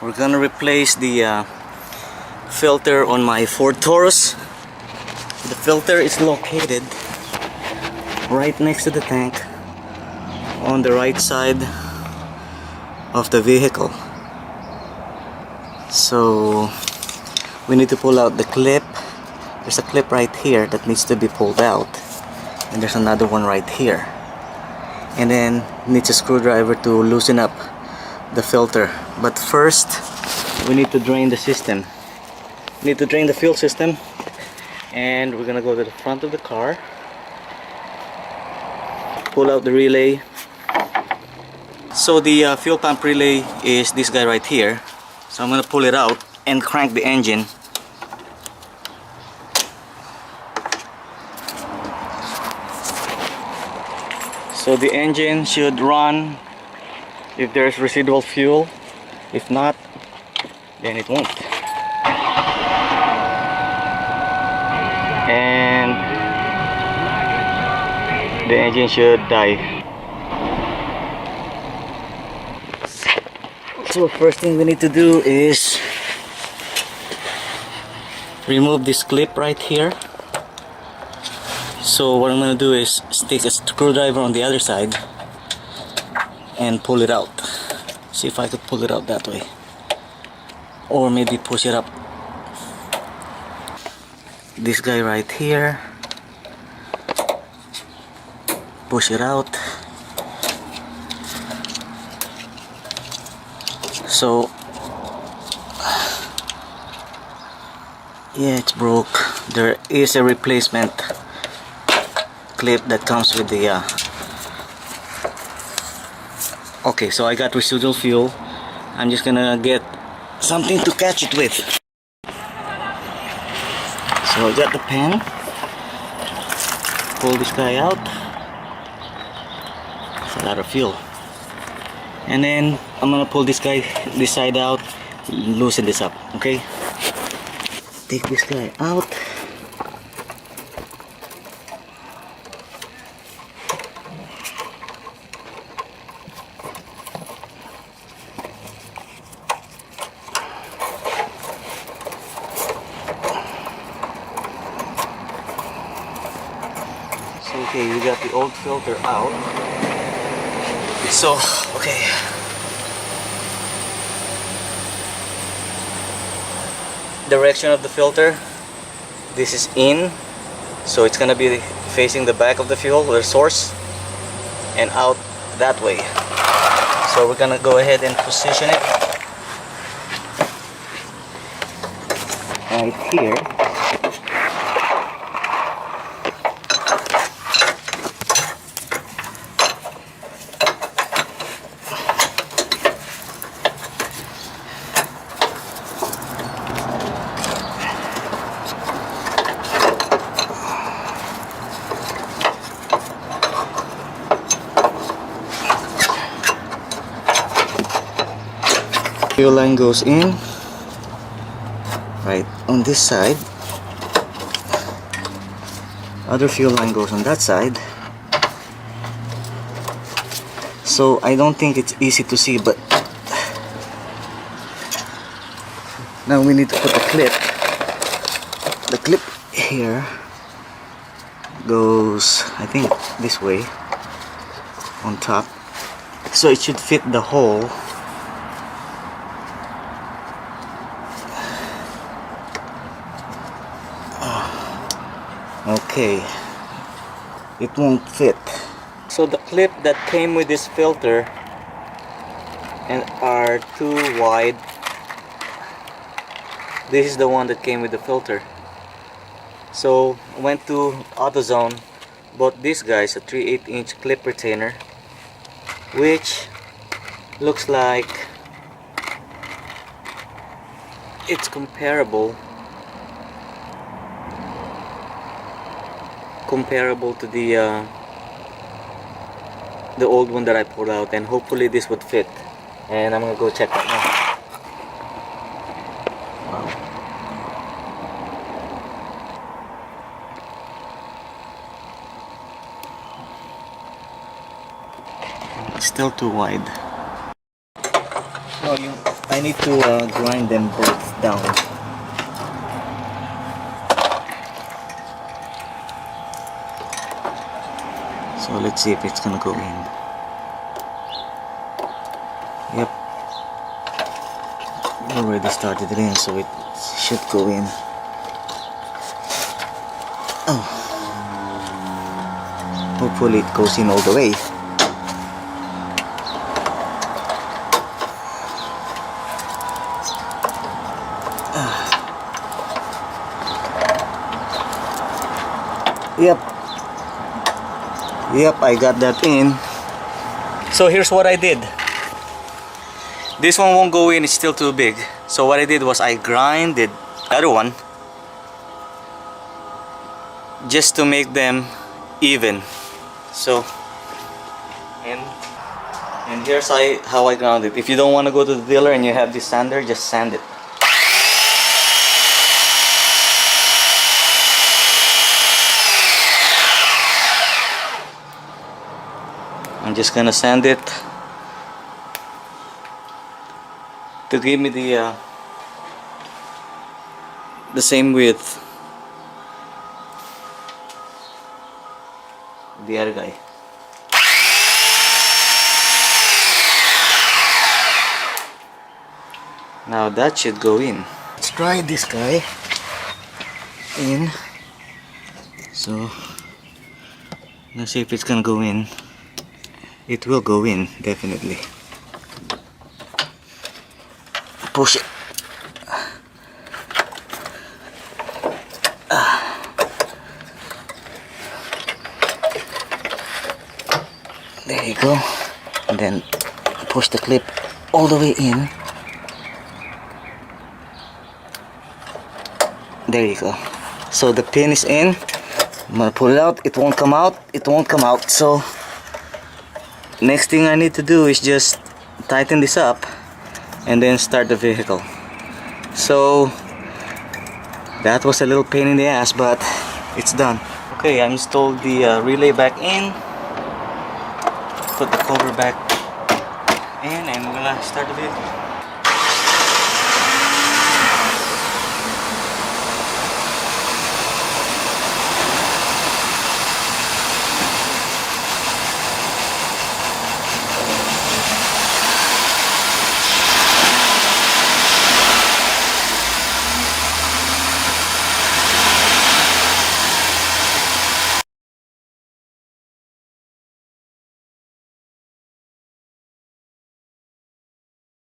We're gonna replace the filter on my Ford Taurus. The filter is located right next to the tank on the right side of the vehicle. So we need to pull out the clip. There's a clip right here that needs to be pulled out, and there's another one right here, and then needs a screwdriver to loosen up the filter. But first we need to drain the system. We need to drain the fuel system, and we're gonna go to the front of the car, pull out the relay. So the fuel pump relay is this guy right here, so I'm gonna pull it out and crank the engine. So the engine should run if there's residual fuel. If not, then it won't. And the engine should die. So first thing we need to do is remove this clip right here. So what I'm going to do is stick a screwdriver on the other side and pull it out. See if I could pull it out that way, or maybe push it up. This guy right here, push it out. So yeah, it's broke. There is a replacement clip that comes with the okay, so I got residual fuel. I'm just gonna get something to catch it with. So I got the pen, pull this guy out. It's a lot of fuel. And then I'm gonna pull this side out, loosen this up. Okay, take this guy out. Okay, we got the old filter out. So, okay. Direction of the filter. This is in. So it's gonna be facing the back of the fuel, the source, and out that way. So we're gonna go ahead and position it right here. Fuel line goes in right on this side. Other fuel line goes on that side. So I don't think it's easy to see, but now we need to put the clip. The clip here goes, I think, this way on top, so it should fit the hole. Okay, it won't fit. So the clip that came with this filter and are too wide. This is the one that came with the filter. So went to AutoZone, bought this guy's a 3/8 inch clip retainer, which looks like it's comparable to the old one that I pulled out, and hopefully this would fit. And I'm gonna go check right now. Wow. It's still too wide. No, I need to grind them both down. So let's see if it's gonna go in. Yep, we already started it in, so it should go in. Oh, hopefully it goes in all the way. Yep, I got that in. So here's what I did. This one won't go in, it's still too big. So what I did was I grinded the other one just to make them even. So and here's how I ground it. If you don't want to go to the dealer and you have this sander, just sand it. I'm just gonna sand it to give me the same width the other guy. Now that should go in. Let's try this guy in. So let's see if it's gonna go in. It will go in, definitely. Push it. There you go. And then push the clip all the way in. There you go. So the pin is in. I'm gonna pull it out. It won't come out. It won't come out. So next thing I need to do is just tighten this up and then start the vehicle. So that was a little pain in the ass, but it's done. Okay, I installed the relay back in, put the cover back in, and we're gonna start the vehicle.